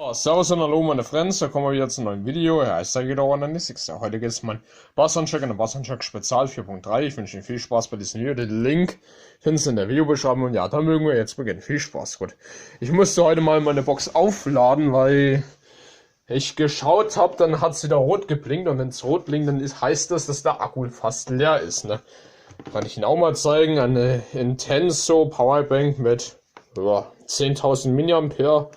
Oh, servus und hallo meine Friends, da kommen wir wieder zu einem neuen Video. Ja, ich sage wieder Analytics. Heute geht es um mein Basshandcheck und der Basshandcheck Spezial 4.3. Ich wünsche Ihnen viel Spaß bei diesem Video. Den Link finden Sie in der Videobeschreibung. Und ja, dann mögen wir jetzt beginnen. Viel Spaß, gut. Ich musste heute mal meine Box aufladen, weil ich geschaut habe, dann hat es wieder rot geblinkt. Und wenn es rot blinkt, dann heißt das, dass der Akku fast leer ist. Ne? Kann ich Ihnen auch mal zeigen. Eine Intenso Powerbank mit 10.000 mAh.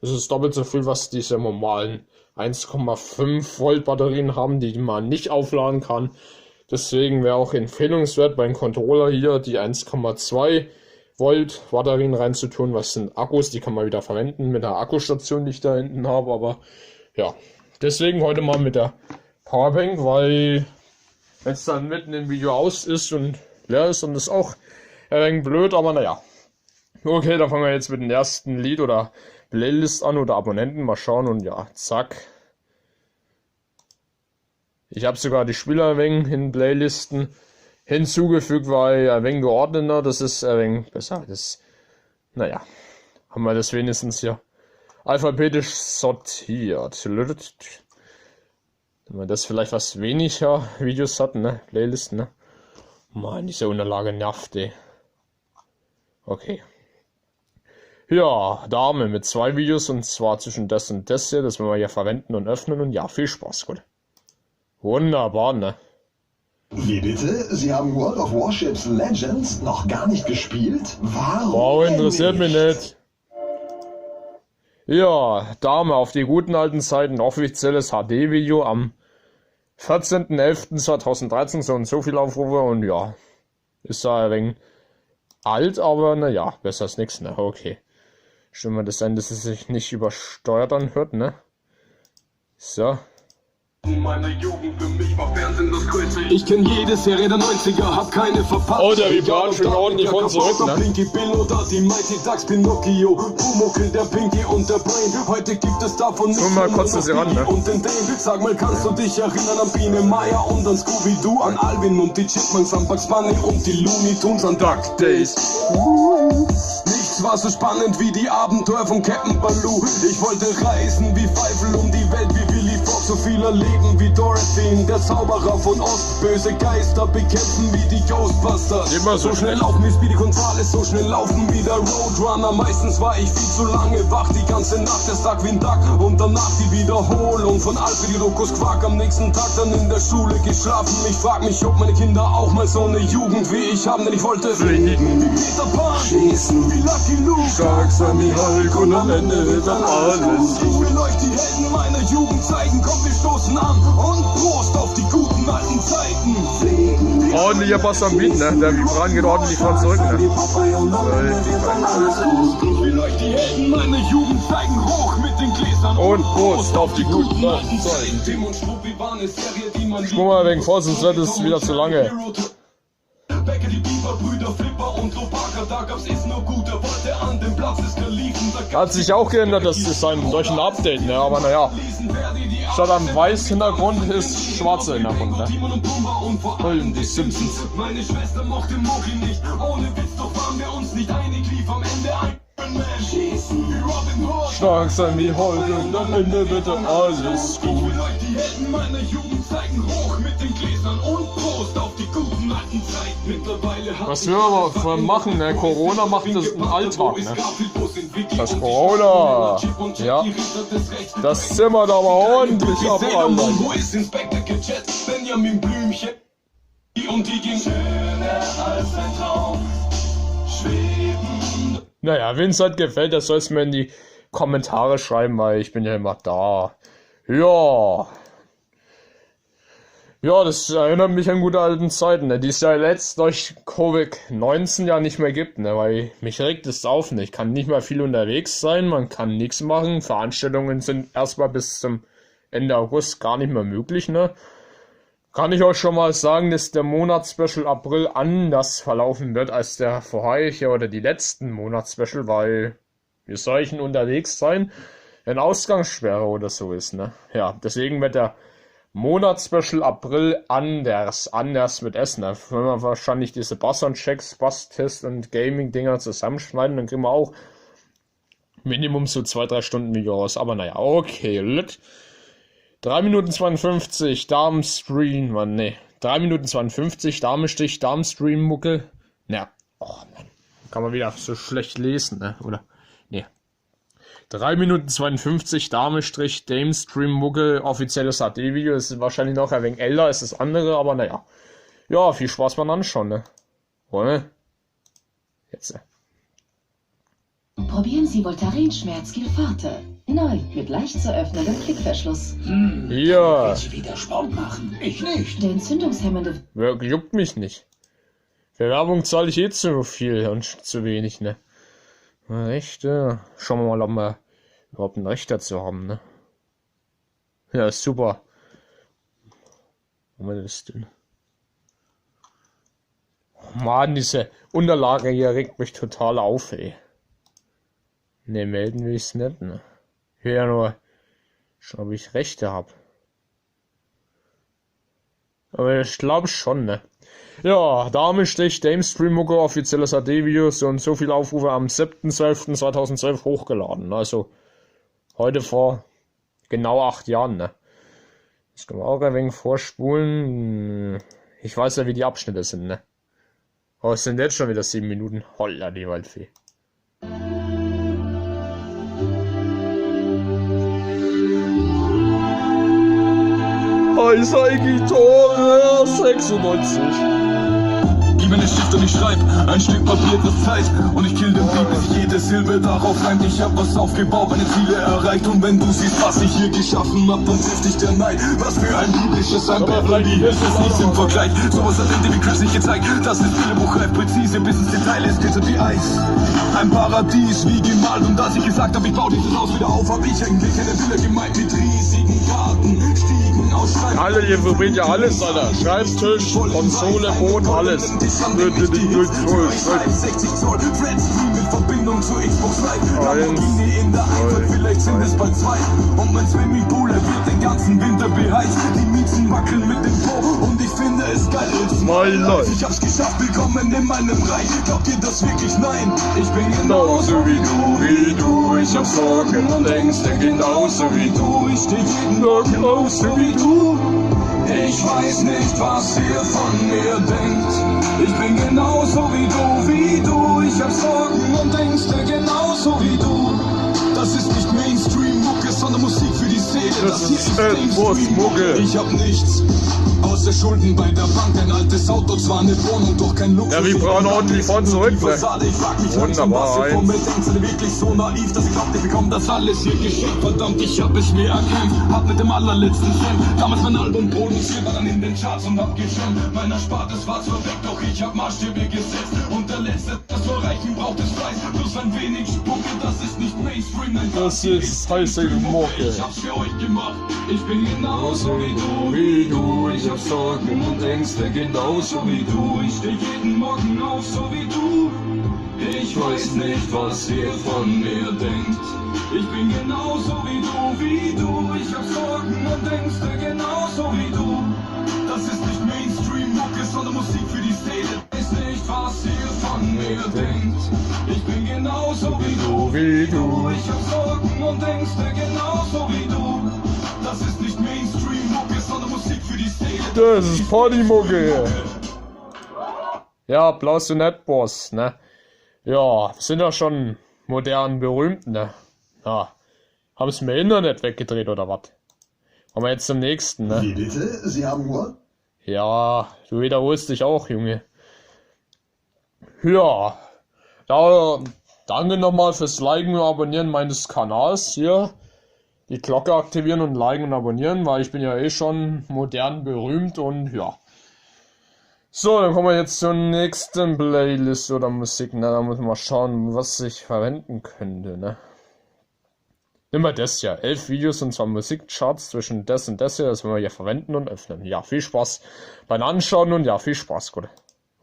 Das ist doppelt so viel, was diese normalen 1,5 Volt Batterien haben, die man nicht aufladen kann. Deswegen wäre auch empfehlenswert beim Controller hier die 1,2 Volt Batterien reinzutun. Was sind Akkus, die kann man wieder verwenden mit der Akkustation, die ich da hinten habe. Aber ja, deswegen heute mal mit der Powerbank, weil wenn es dann mitten im Video aus ist und leer ist, dann ist auch ein wenig blöd, aber naja. Okay, dann fangen wir jetzt mit dem ersten Lied oder Playlist an oder Abonnenten. Mal schauen und ja, zack. Ich habe sogar die Spieler ein wenig in Playlisten hinzugefügt, weil ein wenig geordneter, das ist ein wenig besser. Das, naja, haben wir das wenigstens hier alphabetisch sortiert. Wenn man das vielleicht was weniger Videos hat, ne? Playlisten, ne? Mann, diese Unterlage nervt, ey. Okay. Ja, Dame mit 2 Videos und zwar zwischen das und das hier, das werden wir hier verwenden und öffnen und ja, viel Spaß, gut. Wunderbar, ne? Wie bitte? Sie haben World of Warships Legends noch gar nicht gespielt? Warum? Wow, interessiert mich nicht. Ja, Dame auf die guten alten Zeiten, offizielles HD-Video am 14.11.2013, so und so viele Aufrufe und ja, ist da ein wenig alt, aber naja, besser als nichts, ne? Okay. Stimmt mal das ein, dass es sich nicht übersteuert anhört, ne? So. Ich kenn jede Serie der 90er, hab keine verpasst. Oh, der Vibrat schwingt ordentlich von zurück, ne? Blinky Bill oder die Mighty Ducks, Pinocchio, Pumuckl, der Pinky und der Brain. Heute gibt es davon nicht mal kurz das hier ran, ne? Und den Dane. Sag mal, kannst du dich erinnern an Biene Meier und an Scooby-Doo, an Alvin und die Chipmunks, an Bugs Bunny und die Looney Tunes, an Duck Days. Nichts war so spannend wie die Abenteuer von Captain Baloo. Ich wollte reisen wie Pfeifel um die Welt, wie Willy Fogg, so viel erleben wie Dorothy, der Zauberer von Ost. Böse Geister bekämpfen wie die Ghostbusters. Immer so schnell laufen wie Speedy Gonzales, so schnell laufen wie der Roadrunner. Meistens war ich viel zu lange wach, die ganze Nacht, der Tag wie ein Duck. Und danach die Wiederholung von Alfred Jodokus Quark. Am nächsten Tag dann in der Schule geschlafen. Ich frag mich, ob meine Kinder auch mal so eine Jugend wie ich haben, denn ich wollte fliegen wie Peter Pan, schießen wie Lucky Luke, stark sein wie Hulk und am Ende wird dann alles gut. Ich will euch die Helden meiner Jugend zeigen, kommt, wir stoßen an und Prost auf die guten alten Zeiten. Ordentlicher Bass am Beat, ne? Der Vibran geht ordentlich von zurück, ne? Ich will euch die Helden meiner Jugend zeigen, hoch mit den Gläsern und Prost auf die guten alten Zeiten. Tim und Struppi waren eine Serie, die man Ich guck mal wegen vor, sonst wird es wieder zu lange. Becker, die Bieber-Brüder, Flipper und Lopaka, da gab's es nur gut, er wollte an dem Platz des Kalifen. Hat sich auch geändert, das Design durch ein Update, ne? Aber naja, statt am weiß Hintergrund ist schwarzer Hintergrund, ne? Und die Simpsons. Meine Schwester mochte Mochi nicht, ohne Witz, doch waren wir uns nicht einig, lief am Ende ein Man. Schießen wie Robin Hood, Stark sein wie Hulk und am Ende wird dann alles gut. Ich will euch die Helden meiner Jugend zeigen, hoch mit den Gläsern und Prost auf die guten alten Zeiten. Mittlerweile was wir aber machen, ne? Corona macht das im Alltag, ne? Das Corona, ja, das Zimmer da mal ordentlich ab, Alter. Wo ist Inspektor Gadget? Benjamin Blümchen. Und die ging schöner als ein Traum. Schweben. Naja, wenn es halt gefällt, das soll es mir in die Kommentare schreiben, weil ich bin ja immer da. Ja. Ja, das erinnert mich an gute alten Zeiten, ne, die es ja jetzt durch Covid-19 ja nicht mehr gibt, ne, weil mich regt es auf, ne, ich kann nicht mehr viel unterwegs sein, man kann nichts machen, Veranstaltungen sind erstmal bis zum Ende August gar nicht mehr möglich, ne. Kann ich euch schon mal sagen, dass der Monatsspecial April anders verlaufen wird als der vorherige oder die letzten Monatsspecial, weil wir solchen unterwegs sein, wenn Ausgangssperre oder so ist, ne. Ja, deswegen wird der Monatsspecial April anders mit Essen. Da werden wir wahrscheinlich diese Bass-Checks, Bass-Test und Gaming-Dinger zusammenschneiden. Dann kriegen wir auch Minimum so 2-3 Stunden Video raus. Aber naja, okay. 3 Minuten 52, Darmstream, Mann, ne. 3 Minuten 52, Darmstich, Darmstream-Mucke. Na, oh Mann. Kann man wieder so schlecht lesen, ne? Oder? Ne. 3 Minuten 52, Darmstrich, Darmstream-Mucke, offizielles HD-Video. Das ist wahrscheinlich noch ein wenig älter als das andere, aber naja. Ja, viel Spaß beim Anschauen, ne? Oder? Jetzt, ne? Probieren Sie Voltaren-Schmerz Forte. Neu, mit leicht zu öffnendem Klickverschluss. Ja. Willst du wieder Sport machen? Ich nicht. Der entzündungshemmende... Juckt mich nicht. Für Werbung zahle ich eh zu viel und zu wenig, ne? Echt, ja. Schauen wir mal, ob wir überhaupt ein Recht dazu haben, ne? Ja, ist super. Wo haben wir das denn? Oh Mann, diese Unterlage hier regt mich total auf, ey. Ne, melden will ich's nicht, ne? Ich will ja nur schauen, ob ich Rechte habe. Aber ich glaube schon, ne? Ja, Darmstich, Darmstream-Mucke, offizielles HD-Video, so und so viele Aufrufe am 7.12.2012 hochgeladen. Also heute vor genau 8 Jahren, ne? Das können wir auch ein wenig vorspulen. Ich weiß ja, wie die Abschnitte sind, ne? Aber es sind jetzt schon wieder 7 Minuten. Holla, die Waldfee. Gitarre 96. Gib mir den Stift und ich schreib ein Stück Papier, das Zeit. Und ich kill den Beat, bis jede Silbe darauf reimt. Ich hab was aufgebaut, meine Ziele erreicht. Und wenn du siehst, was ich hier geschaffen hab, dann trifft dich der Neid. Was für ein biblisches Anbett, die ist es nicht im Vergleich. Sowas hat David Chris nicht gezeigt. Das ist Bilderbuchreif, präzise bis ins Detail ist glitzert wie Eis. Ein Paradies wie gemalt. Und als ich gesagt hab, ich bau dieses Haus wieder auf, hab ich eigentlich eine Villa gemeint mit riesigen Garten, Stiegen aus Stein. Alle, ihr probiert ja alles, Alter. Schreibtisch, Konsole, Boden, alles. Bitte nicht durch 60 Zoll, Flat Screen mit Verbindung zur Xbox Live. Lamborghini in der Einfahrt, vielleicht sind es bald 2. Und mein Swimmingpool, er wird den ganzen Winter beheizt. Die Mieten wackeln mit dem Po und ich finde es geil. It's my life. Ich hab's geschafft, willkommen in meinem Reich. Glaubt ihr das wirklich? Nein, ich bin genauso wie du. Ich hab Sorgen und Ängste genauso wie du. Ich steh jeden Tag genauso wie du. Ich weiß nicht, was ihr von mir denkt. Ich bin genauso wie du. Ich hab Sorgen und Ängste genauso wie du. Das ist nicht Mainstream-Mucke, sondern Musik für die Seele. Das hier ist Mainstream-Mucke. Ich hab nichts außer Schulden bei der Bank. Ein altes Auto, zwar eine Wohnung, doch kein Luxus. Ja, wir brauchen ordentlich von zurück, ne? Ich frag mich langsam, was ihr von mir denkt. Seid ihr wirklich so naiv, dass ihr glaubt, ihr bekommt das alles hier geschenkt? Verdammt, ich hab es mir erkämpft. Hab mit dem allerletzten Cent damals mein Album produziert, war dann in den Charts und hab geschämt. Mein Erspartes war zwar weg, doch ich hab Maßstäbe gesetzt. Und der Letzte, das zu erreichen, braucht es Fleiß. Plus ein wenig Spucke, das ist nicht Mainstream, nein, das ist heiße Mucke. Ich hab's für euch gemacht. Ich bin genauso wie du. Ich hab Sorgen und Ängste genauso wie du. Ich steh jeden Morgen auf, so wie du. Ich weiß nicht, was ihr von mir denkt. Ich bin genauso wie du. Ich hab Sorgen und Ängste genauso wie du. Das ist nicht Mainstream-Mucke, sondern Musik für die Seele. Ist nicht, was ihr von mir denkt. Ich bin genauso wie du. Ich hab Sorgen und Ängste genauso wie du. Das ist nicht Mainstream-Mucke, sondern Musik für die Seele. Das ist Party-Mucke. Ja, Applaus zu Netboss, ne? Ja, wir sind ja schon modern berühmt, ne? Ja, haben es mir Internet weggedreht oder was? Kommen wir jetzt zum nächsten, ne? Wie bitte? Sie haben Uhr? Ja, du wiederholst dich auch, Junge. Ja, danke nochmal fürs Liken und Abonnieren meines Kanals hier. Die Glocke aktivieren und liken und abonnieren, weil ich bin ja eh schon modern berühmt und ja. So, dann kommen wir jetzt zur nächsten Playlist oder Musik. Na, da muss man mal schauen, was ich verwenden könnte, ne? Nimm mal das hier. 11 Videos und zwar Musikcharts zwischen das und das hier. Das werden wir hier verwenden und öffnen. Ja, viel Spaß beim Anschauen und ja, viel Spaß, gut.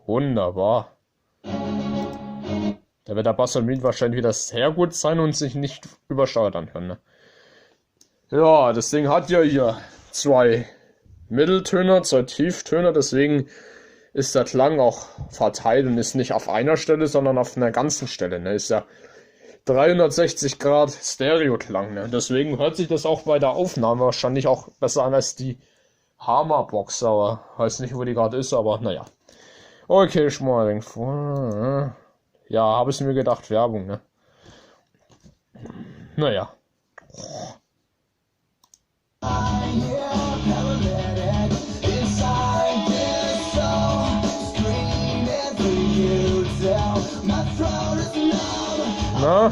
Wunderbar. Da wird der Bass und Beat wahrscheinlich wieder sehr gut sein und sich nicht übersteuert anhören, ne? Ja, das Ding hat ja hier 2 Mitteltöner, 2 Tieftöner, deswegen ist der Klang auch verteilt und ist nicht auf einer Stelle, sondern auf einer ganzen Stelle, ne? Ist ja 360 Grad Stereo-Klang, ne? Deswegen hört sich das auch bei der Aufnahme wahrscheinlich auch besser an als die Hammerbox, aber weiß nicht, wo die gerade ist, aber naja. Okay, Schmoring. Ja, habe ich mir gedacht, Werbung, ne? Naja. Na?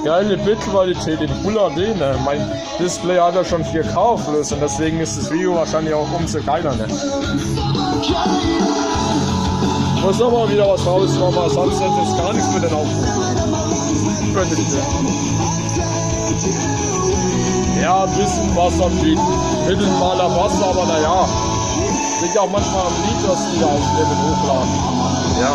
Geile Bildqualität in Full HD, ne? Mein Display hat ja schon 4K Auflösung, deswegen ist das Video wahrscheinlich auch umso geiler, ne? Muss aber wieder was rauskommen, weil sonst hätte es gar nichts mit den Aufrufen. Ja, ein bisschen Wasser fliegt. Mittelmaler Wasser, aber naja. Liegt auch manchmal am Lied, dass die da aufnehmen, hochladen. Ja.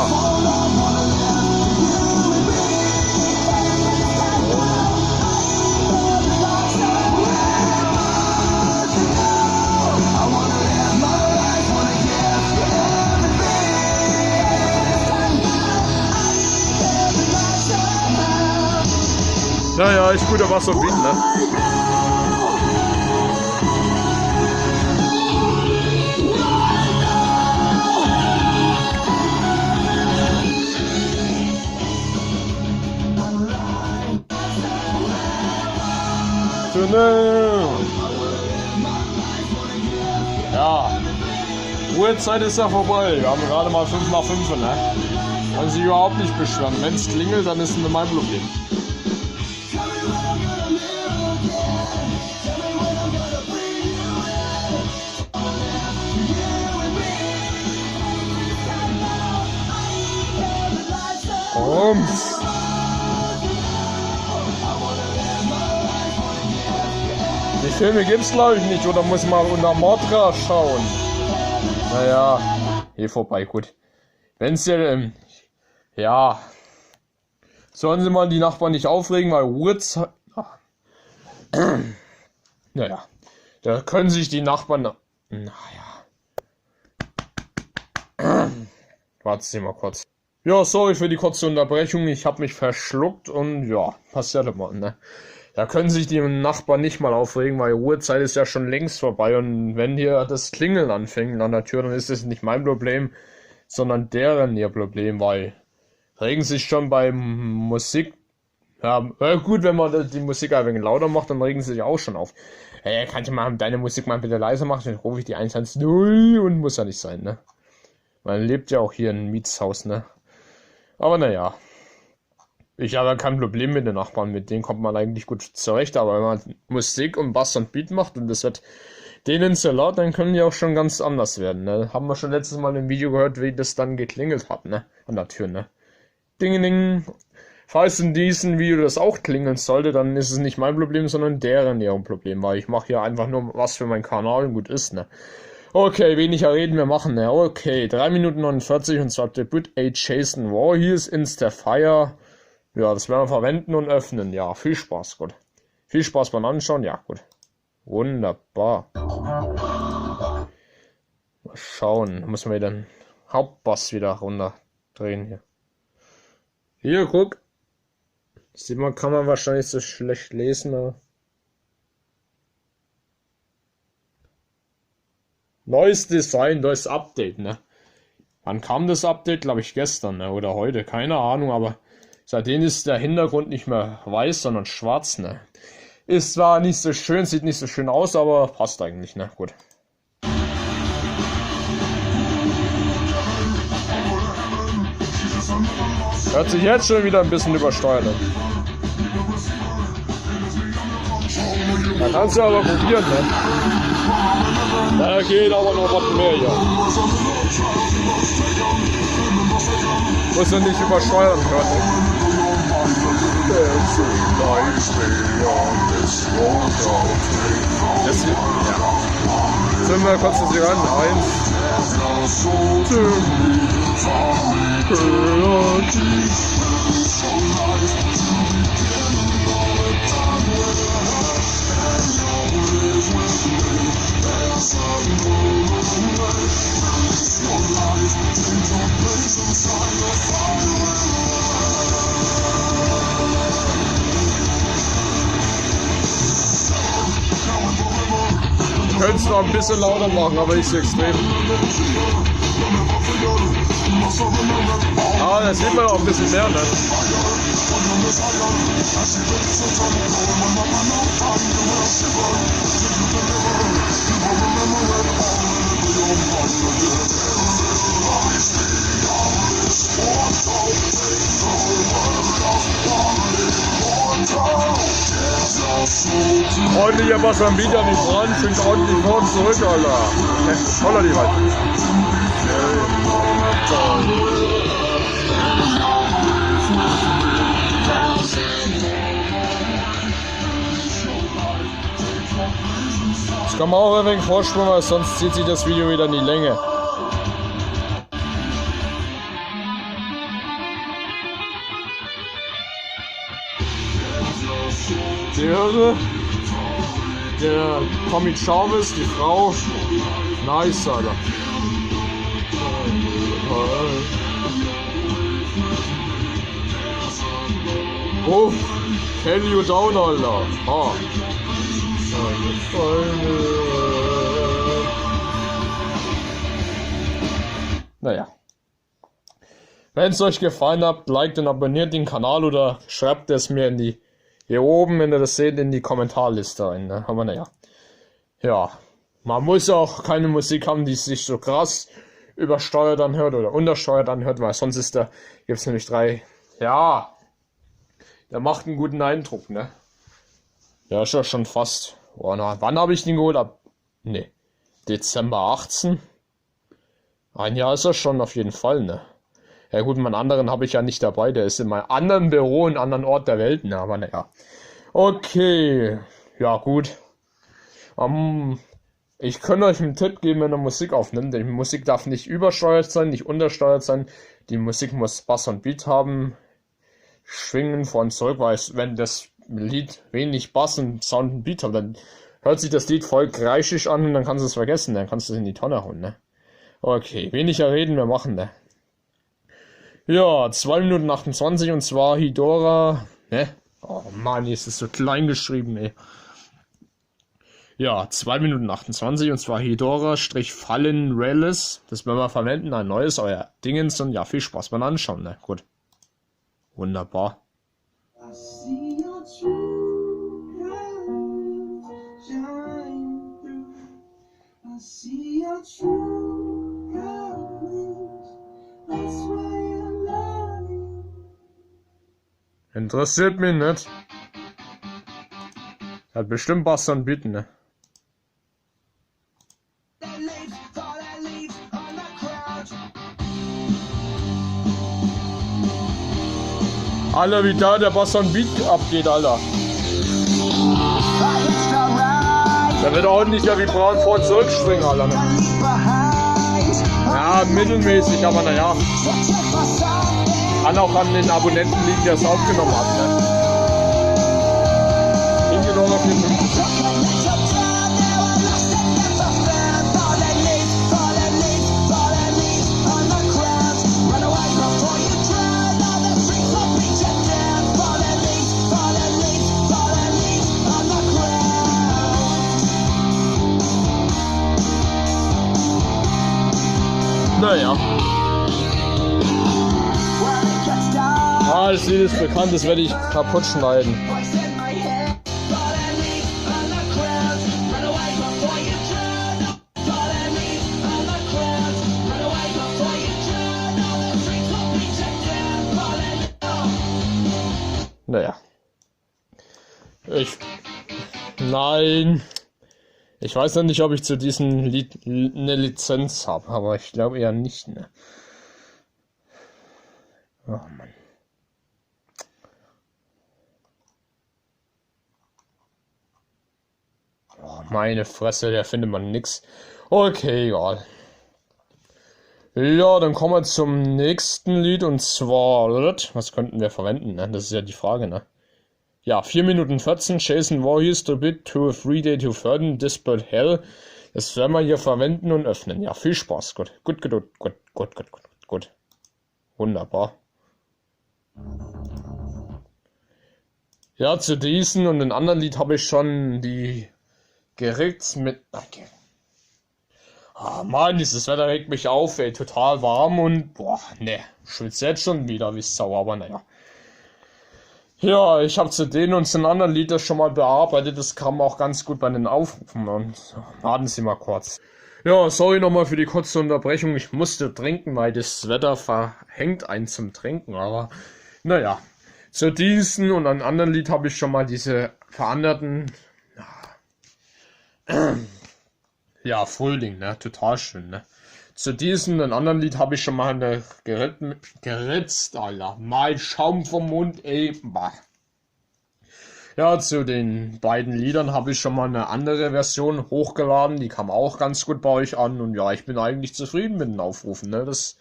Naja, ist guter Wasserbeat, ne? Ja, Ruhezeit ist ja vorbei. Wir haben gerade mal 5 nach 5, ne? Kann sich überhaupt nicht beschweren. Wenn es klingelt, dann ist es nicht mein Problem. Die Filme gibt's glaube ich nicht, oder muss man unter Mordra schauen? Naja, hier vorbei, gut. Wenn's ja, ja, sollen sie mal die Nachbarn nicht aufregen, weil Ruhezeit. Naja, da können sich die Nachbarn. Naja. Warten Sie mal kurz. Ja, sorry für die kurze Unterbrechung. Ich habe mich verschluckt und ja, passiert immer, ne? Da können sich die Nachbarn nicht mal aufregen, weil die Ruhezeit ist ja schon längst vorbei und wenn hier das Klingeln anfängt an der Tür, dann ist es nicht mein Problem, sondern deren ihr Problem, weil regen sich schon bei Musik. Ja, gut, wenn man die Musik ein wenig lauter macht, dann regen sie sich auch schon auf. Hey, kannst du mal deine Musik mal bitte leiser machen, dann rufe ich die 110 und muss ja nicht sein, ne? Man lebt ja auch hier in einem Mietshaus, ne? Aber naja, ich habe kein Problem mit den Nachbarn, mit denen kommt man eigentlich gut zurecht, aber wenn man Musik und Bass und Beat macht und das wird denen so laut, dann können die auch schon ganz anders werden, ne? Haben wir schon letztes Mal im Video gehört, wie das dann geklingelt hat, ne? An der Tür, ne? Ding, ding. Falls in diesem Video das auch klingeln sollte, dann ist es nicht mein Problem, sondern deren ihr Problem, weil ich mache hier einfach nur was für meinen Kanal und gut ist, ne? Okay, weniger reden wir machen, ne? Okay, 3 Minuten 49 und zwar Debut A Jason Voorhees Insta-Fire. Ja, das werden wir verwenden und öffnen. Ja, viel Spaß, gut. Viel Spaß beim Anschauen, ja, gut. Wunderbar. Mal schauen, müssen wir den Hauptbass wieder runterdrehen hier. Hier, guck. Sieht man, kann man wahrscheinlich so schlecht lesen, aber. Neues Design, neues Update, ne? Wann kam das Update? Glaube ich gestern, ne? Oder heute, keine Ahnung, aber seitdem ist der Hintergrund nicht mehr weiß, sondern schwarz, ne? Ist zwar nicht so schön, sieht nicht so schön aus, aber passt eigentlich, ne? Gut. Hört sich jetzt schon wieder ein bisschen übersteuert an. Da kannst du aber probieren, ne? Da geht aber noch was mehr hier. Muss ja nicht übersteuern können, ne? Das hier, ja. Sind wir kurz das hier ran? 1. es noch ein bisschen lauter machen, aber nicht so extrem. Ah, das sieht man auch ein bisschen mehr, ne? Ordentlicher Bass am Beat an die Brand, schwingt ordentlich vor und zurück, Alter. Holla die Wald. Das kann man auch ein wenig vorspulen, weil sonst zieht sich das Video wieder in die Länge. Der Tommy Chavez, die Frau, nice, Alter. Oh, Kelly you down, Alter. Ah. Naja. Wenn es euch gefallen hat, liked und abonniert den Kanal oder schreibt es mir in die hier oben, wenn ihr das seht, in die Kommentarliste rein. Ne? Aber naja. Ja. Man muss auch keine Musik haben, die sich so krass übersteuert anhört oder untersteuert anhört, weil sonst gibt es nämlich 3. Ja. Der macht einen guten Eindruck, ne? Ja, ist ja schon fast. Oh, na, wann habe ich den geholt? Ne. Dezember 18. Ein Jahr ist er schon auf jeden Fall, ne? Ja gut, meinen anderen habe ich ja nicht dabei, der ist in meinem anderen Büro, in einem anderen Ort der Welt, ne, aber naja. Okay, ja gut. Ich könnte euch einen Tipp geben, wenn ihr Musik aufnimmt. Die Musik darf nicht übersteuert sein, nicht untersteuert sein. Die Musik muss Bass und Beat haben, schwingen vor und zurück, weil wenn das Lied wenig Bass und Sound und Beat hat, dann hört sich das Lied voll kreischig an und dann kannst du es vergessen, dann kannst du es in die Tonne hauen, ne. Okay, weniger reden, wir machen, ne. Ja, 2 Minuten 28 und zwar Hidora, ne? Oh Mann, jetzt ist so klein geschrieben, ey. Ja, 2 Minuten 28 und zwar Hidora-Fallen Relics. Das werden wir verwenden, ein neues, euer Dingens und ja, viel Spaß beim Anschauen, ne? Gut. Wunderbar. Interessiert mich nicht. Hat bestimmt Bass und Beat, ne? Alter, wie da der Bass und Beat abgeht, Alter. Da wird ordentlich ja wie braun vor und zurückspringen, Alter. Ne? Ja, mittelmäßig, aber naja. Kann auch an den Abonnenten liegen, der es aufgenommen hat, ne? Hingedorf 54. Naja. Ah, das Lied ist bekannt, das werde ich kaputt schneiden. Naja. Nein. Ich weiß noch nicht, ob ich zu diesem Lied eine Lizenz habe, aber ich glaube eher nicht, ne? Oh Mann. Oh, meine Fresse, da findet man nix. Okay, egal. Ja, dann kommen wir zum nächsten Lied und zwar, was könnten wir verwenden, ne? Das ist ja die Frage, ne? Ja, 4 Minuten 14, Jason Voorhees, to bit to a 3-day to 13, Disparate Hell. Das werden wir hier verwenden und öffnen. Ja, viel Spaß. Gut. Wunderbar. Ja, zu diesen und den anderen Lied habe ich schon die gerickt mit... Okay. Ah, Mann, dieses Wetter regt mich auf, ey, total warm und, boah, ne, schwitze jetzt schon wieder wie Sau, aber naja. Ja, ich habe zu denen und zu den anderen Liedern schon mal bearbeitet, das kam auch ganz gut bei den Aufrufen und warten Sie mal kurz. Ja, sorry nochmal für die kurze Unterbrechung, ich musste trinken, weil das Wetter verhängt einen zum Trinken, aber naja. Zu diesen und einem anderen Lied habe ich schon mal diese veranderten, ja, Frühling, ne, total schön, ne. Zu diesem und anderen Lied habe ich schon mal eine geritzt, Alter, mal Schaum vom Mund, ey, bah. Ja, zu den beiden Liedern habe ich schon mal eine andere Version hochgeladen, die kam auch ganz gut bei euch an und ja, ich bin eigentlich zufrieden mit den Aufrufen, ne, das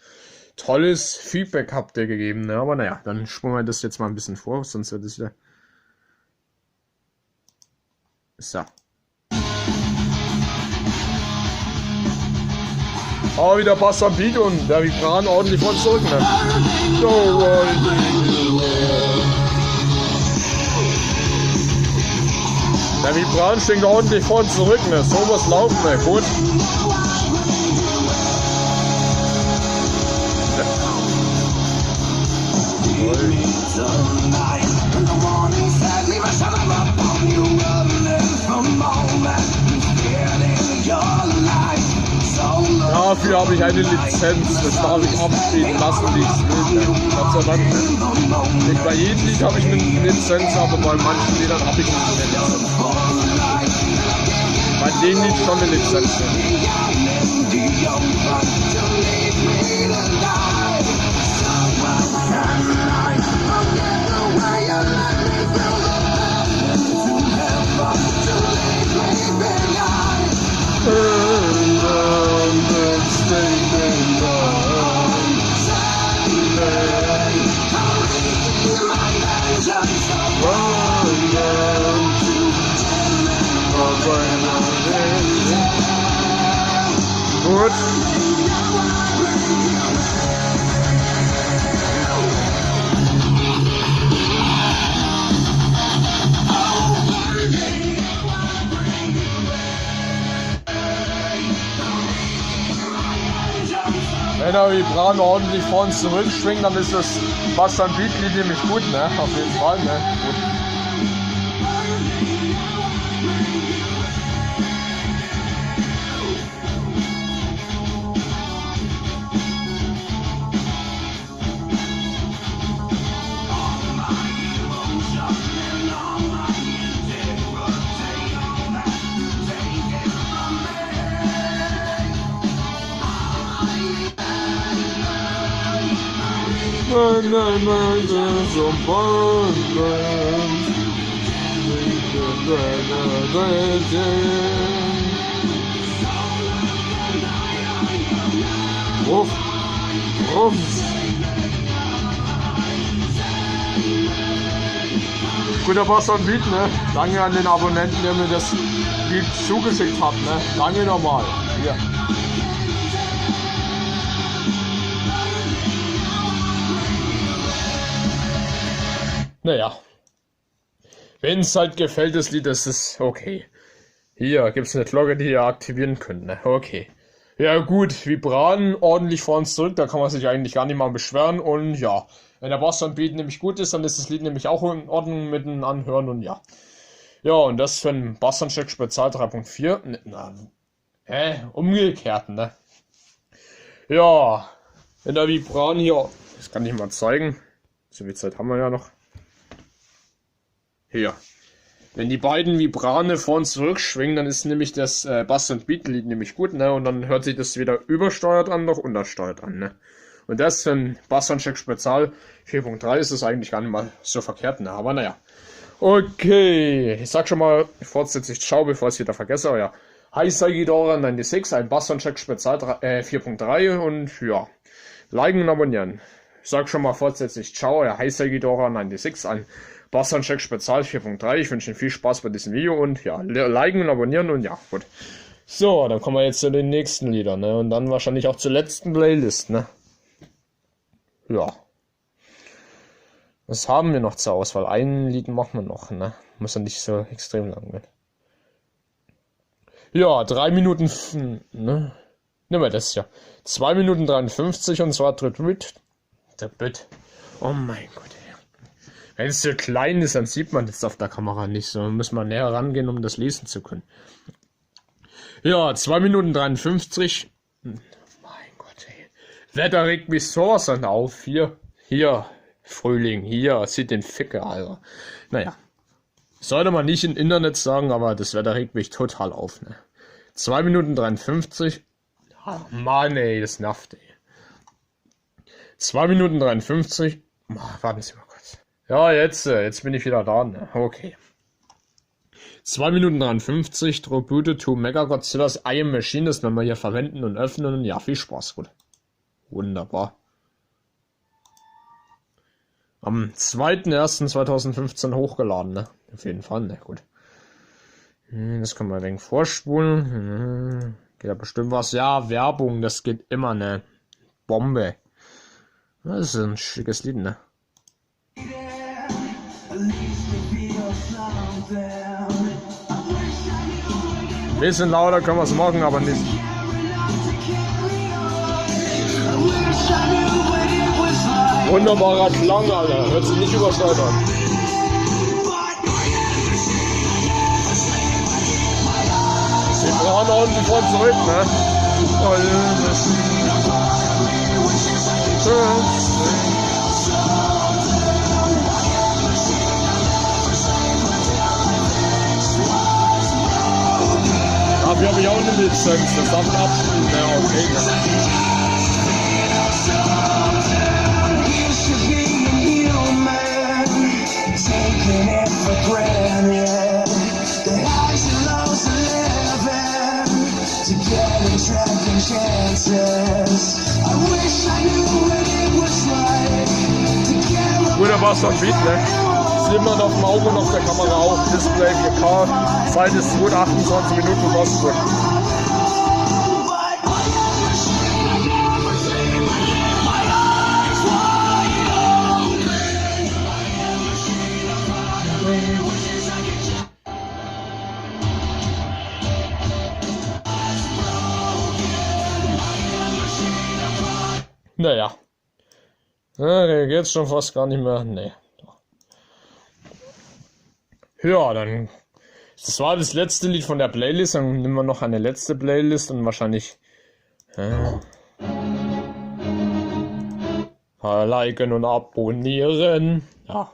tolles Feedback habt ihr gegeben, ne, aber naja, dann spulen wir das jetzt mal ein bisschen vor, sonst wird es wieder... So. Aber wieder Bass am Beat und der Vibran ordentlich von zurück, ne? Der Vibran stinkt ordentlich von zurück, ne? So was laufen, ne? Gut. Dafür habe ich eine Lizenz, das darf ich abspielen lassen, wie ich es will. Gott sei Dank. Nicht bei jedem Lied habe ich eine Lizenz, aber bei manchen Liedern habe ich nicht eine Lizenz. Bei dem Lied schon eine Lizenz. Gut. Wenn der Vibran ordentlich vor uns zurückschwingt, dann ist das Bass am Beat nämlich gut, ne? Auf jeden Fall, ne? Gut. Ruff, ruff. Guter Bass am Beat, ne? Danke an den Abonnenten, der mir das Lied zugeschickt hat, ne? Danke nochmal. Hier. Naja, wenn es halt gefällt, das Lied, das ist okay. Hier gibt es eine Glocke, die ihr aktivieren könnt, ne? Okay. Ja gut, Vibran ordentlich vor uns zurück, da kann man sich eigentlich gar nicht mal beschweren und ja, wenn der Bass am Beat nämlich gut ist, dann ist das Lied nämlich auch in Ordnung mit dem Anhören und ja. Ja, und das für ein Bass-Check Spezial 3.4, umgekehrt, ne? Ja, wenn der Vibran hier, das kann ich mal zeigen, so viel Zeit haben wir ja noch. Hier. Wenn die beiden Vibrane vor uns zurückschwingen, dann ist nämlich das Bass- und Beat-Lied nämlich gut, ne? Und dann hört sich das weder übersteuert an, noch untersteuert an, ne? Und das für ein Bass-Check Spezial 4.3 ist das eigentlich gar nicht mal so verkehrt, ne? Aber naja. Okay, ich sag schon mal vorsätzlich ciao, bevor ich es wieder vergesse. Ja. Hi, Saigidora 96, ein Bass-Check Spezial 4.3 und ja, liken und abonnieren. Ich sag schon mal vorsätzlich ciao, ja, Hi, Saigidora 96, ein Bass-Check Spezial 4.3. Ich wünsche Ihnen viel Spaß bei diesem Video und ja, liken und abonnieren und ja, gut. So, dann kommen wir jetzt zu den nächsten Liedern, ne? Und dann wahrscheinlich auch zur letzten Playlist, ne? Ja. Was haben wir noch zur Auswahl? Ein Lied machen wir noch, ne? Muss ja nicht so extrem lang werden. Ja, 3 Minuten, ne? Nimm mal das hier. 2 Minuten 53 und zwar Debüt. Oh mein Gott, ey. Wenn es so klein ist, dann sieht man das auf der Kamera nicht so. Dann muss man näher rangehen, um das lesen zu können. Ja, 2 Minuten 53. Mein Gott, ey. Wetter regt mich sowas an auf. Hier, Frühling, hier, sieht den Ficker, Alter. Naja. Sollte man nicht im Internet sagen, aber das Wetter regt mich total auf, ne. 2 Minuten 53. Oh Mann, ey, das nervt, ey. 2 Minuten 53. Warten Sie mal kurz. Ja, jetzt bin ich wieder da, ne? Okay. 2 Minuten 53. Tribute to Mechagodzilla's I Am Machine. Das werden wir hier verwenden und öffnen. Und ja, viel Spaß, gut. Wunderbar. Am 2.1.2015 hochgeladen, ne? Auf jeden Fall, ne? Gut. Das kann man ein wenig vorspulen. Geht ja bestimmt was. Ja, Werbung, das geht immer, ne? Bombe. Das ist ein schickes Lied, ne? Ein bisschen lauter können wir es machen, aber nicht. Wunderbarer Klang, Alter. Hört sich nicht übersteuert an. Wir brauchen da unten vor zurück, ne? Dafür habe ich auch eine Lizenz. Das darf man abspielen, ne? Okay, ne? Guter Bass und Beat, ne? Das sieht man auf dem Auge und auf der Kamera auch. Display 4K, Zeit ist gut, 28 Minuten kostet. Naja. Ja, geht's schon fast gar nicht mehr. Nee. Ja, dann. Das war das letzte Lied von der Playlist. Dann nehmen wir noch eine letzte Playlist und wahrscheinlich. Liken und abonnieren. Ja.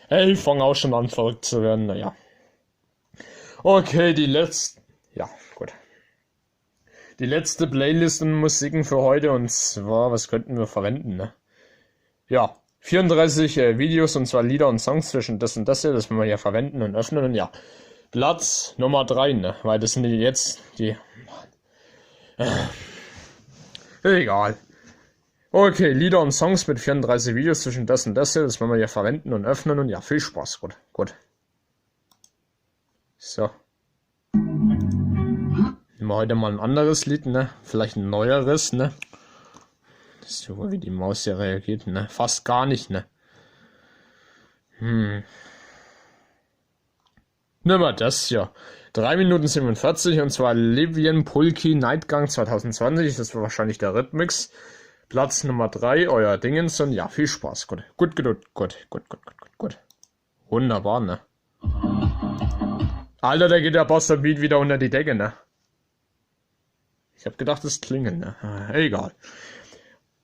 Hey, ich fange auch schon an, verrückt zu werden. Naja. Okay, die letzte. Ja, gut. Die letzte Playlist und Musiken für heute, und zwar, was könnten wir verwenden, ne? Ja, 34 Videos, und zwar Lieder und Songs zwischen das und das hier, das werden wir hier verwenden und öffnen, und ja. Platz Nummer 3, ne? Weil das sind jetzt die... Egal. Okay, Lieder und Songs mit 34 Videos zwischen das und das hier, das werden wir hier verwenden und öffnen, und ja, viel Spaß, gut. So. Nehmen wir heute mal ein anderes Lied, ne? Vielleicht ein neueres, ne? Das ist so, wie die Maus hier reagiert, ne? Fast gar nicht, ne? Nehmen wir das hier. 3 Minuten 47, und zwar Livian Pulki Nightgang 2020. Das war wahrscheinlich der Rhythmix. Platz Nummer 3, euer Dingens, und ja, viel Spaß. Gut. Wunderbar, ne? Alter, da geht der Bastard Beat wieder unter die Decke, ne? Ich hab gedacht, es klingelt, ne? Egal.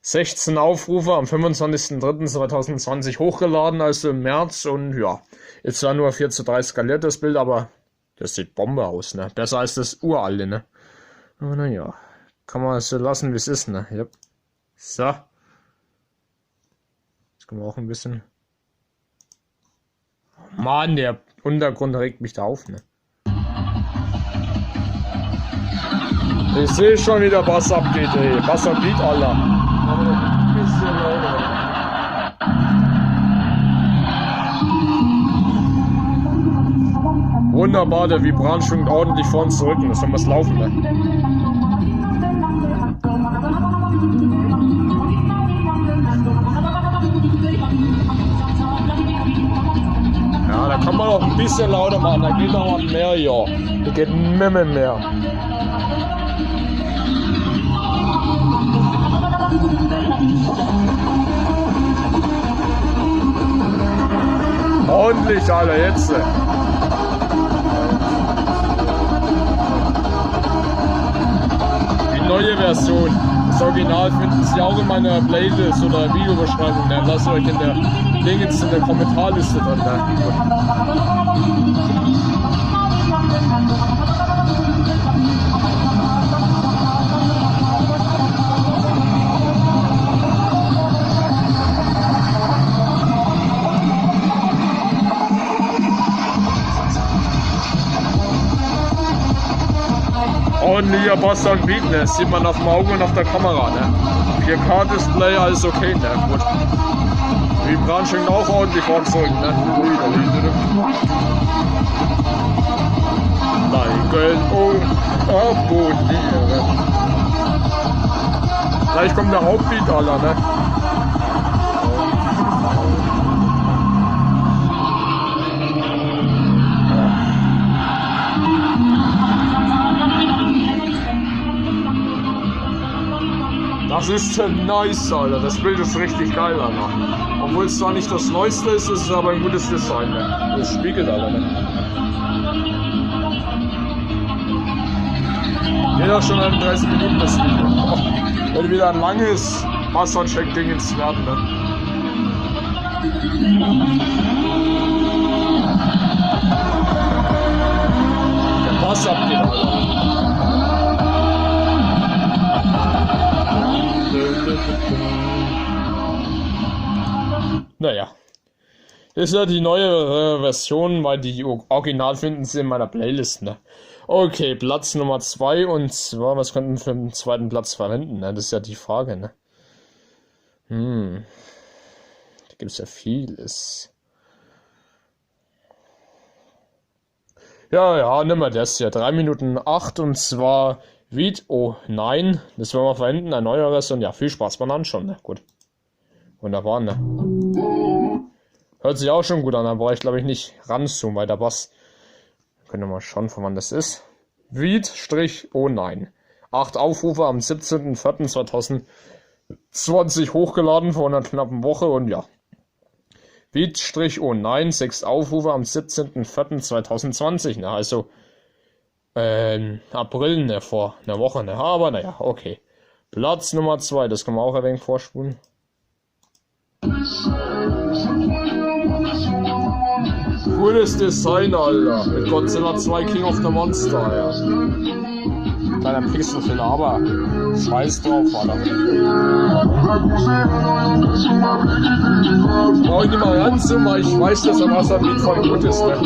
16 Aufrufe am 25.03.2020 hochgeladen, also im März, und ja, jetzt war nur 4:3 skaliert das Bild, aber das sieht Bombe aus, ne? Besser als das uralte, ne? Aber naja, kann man es so lassen, wie es ist, ne? Yep. So. Jetzt können wir auch ein bisschen... Mann, der Untergrund regt mich da auf, ne? Ich sehe schon, wie der Bass abgeht, ey. Bass und Beat, Alter. Aber noch ein bisschen lauter. Wunderbar, der Vibran schwingt ordentlich vor und zurück. Und das soll was laufen, ne? Ja, da kann man auch ein bisschen lauter machen. Da geht noch mehr, ja. Da geht mehr. endlich, Alter, jetzt. Die neue Version. Das Original finden Sie auch in meiner Playlist oder Videobeschreibung. Dann lasst euch in der Dingens in der Kommentarliste drin. Ordentlicher Bass und Beat, ne? Das sieht man auf dem Auge und auf der Kamera, ne? 4K-Display, alles okay, ne? Gut. Vibran schenkt auch ordentlich vorgezogen, ne? Liken und abonnieren. Gleich kommt der Hauptbeat, Alter, ne? Das ist nice, Alter. Das Bild ist richtig geil, Alter. Obwohl es zwar nicht das Neueste ist, ist es aber ein gutes Design, ne? Das spiegelt, Alter, ne? Jeder schon 31 Minuten das Video. Oh, wird wieder ein langes Wassercheck-Ding ins Werden, ne? Der Bass abgeht, Alter. Naja, das ist ja die neue Version, weil die Original finden Sie in meiner Playlist, ne? Okay, Platz Nummer 2 und zwar, was könnten wir für den zweiten Platz verwenden, ne? Das ist ja die Frage, ne? Da gibt es ja vieles. Ja, nimm mal das hier, 3 Minuten 8 und zwar Weed, oh nein, das wollen wir verwenden, ein neueres und ja, viel Spaß beim Anschauen, ne? Gut. Wunderbar, ne? Hört sich auch schon gut an, da brauche ich glaube ich nicht ranzoomen, weil der Bass. Können wir mal schauen, von wann das ist. Weed, oh nein. 8 Aufrufe am 17.04.2020 hochgeladen vor einer knappen Woche und ja. Weed, oh nein, 6 Aufrufe am 17.04.2020, ne? Also April, ne, vor einer Woche, ne? Aber naja, okay. Platz Nummer 2, das kann man auch ein wenig vorspulen. Cooles Design, Alter. Mit Godzilla 2 King of the Monster, ja. Kleiner Pixelfehler, aber scheiß drauf, Alter. Brauch ich nicht mal ranzoomen, weil ich weiß, dass der Wasserbeat voll gut ist, ne?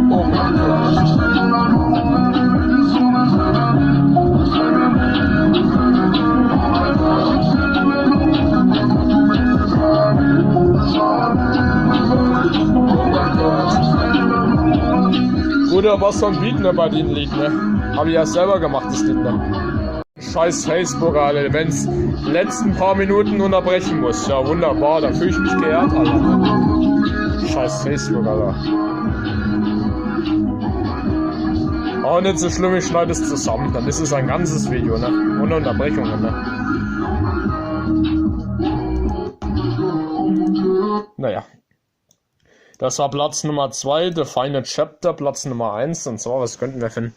Oh mein Gott. Guter Bass und Beat, ne, bei dem Lied, ne? Hab ich ja selber gemacht, das Lied, ne? Scheiß Facebook, Alter, wenn's die letzten paar Minuten unterbrechen muss. Ja, wunderbar, da fühle ich mich geehrt, Alter. Scheiß Facebook, Alter. Aber nicht so schlimm, ich schneide es zusammen, dann ist es ein ganzes Video, ne? Ohne Unterbrechungen, ne? Naja. Das war Platz Nummer 2, The Final Chapter, Platz Nummer 1. Und zwar, was könnten wir finden?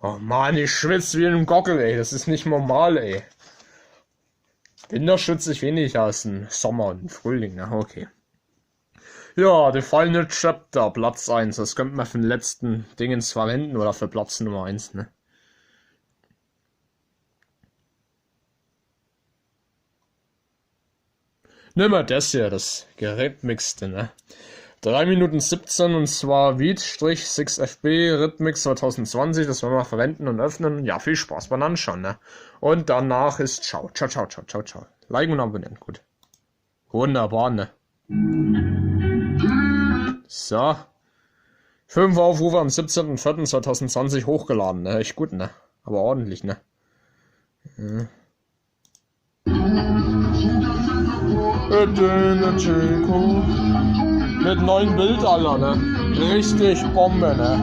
Oh Mann, ich schwitze wie ein Gockel, ey. Das ist nicht normal, ey. Winter schwitze ich weniger als im Sommer und im Frühling, ne? Okay. Ja, The Final Chapter, Platz 1. Das könnten wir für den letzten Dingens verwenden oder für Platz Nummer 1, ne? Nimm mal das hier, das Gerät-Mixte, ne? 3 Minuten 17 und zwar Weed-6FB Rhythmix 2020, das wollen wir verwenden und öffnen. Ja, viel Spaß beim Anschauen, ne? Und danach ist ciao. Like und abonnieren, gut. Wunderbar, ne? So. 5 Aufrufe am 17.04.2020 hochgeladen, ne? Echt gut, ne? Aber ordentlich, ne? Ja. Mit neuen Bild, Alter, ne? Richtig Bombe, ne?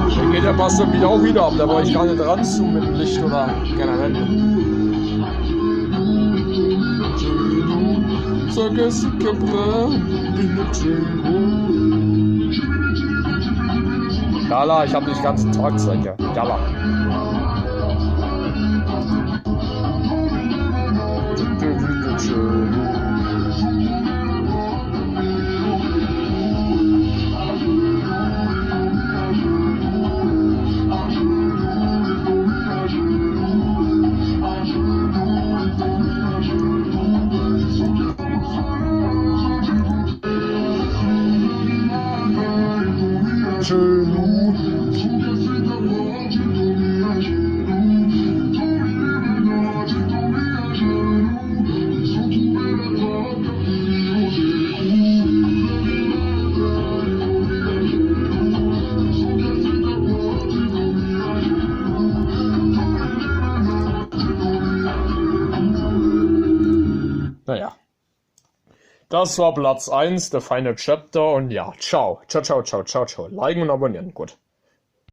Da geht der Bass dann wieder auch wieder ab, da war ich gar nicht ranzoomen mit dem Licht oder generell. Sag es, Jalla, ich hab dich den ganzen Tag Zeit, ja. Jalla. Naja, das war Platz 1, der Final Chapter und ja, ciao, ciao, ciao, ciao, ciao, ciao, liken und abonnieren, gut.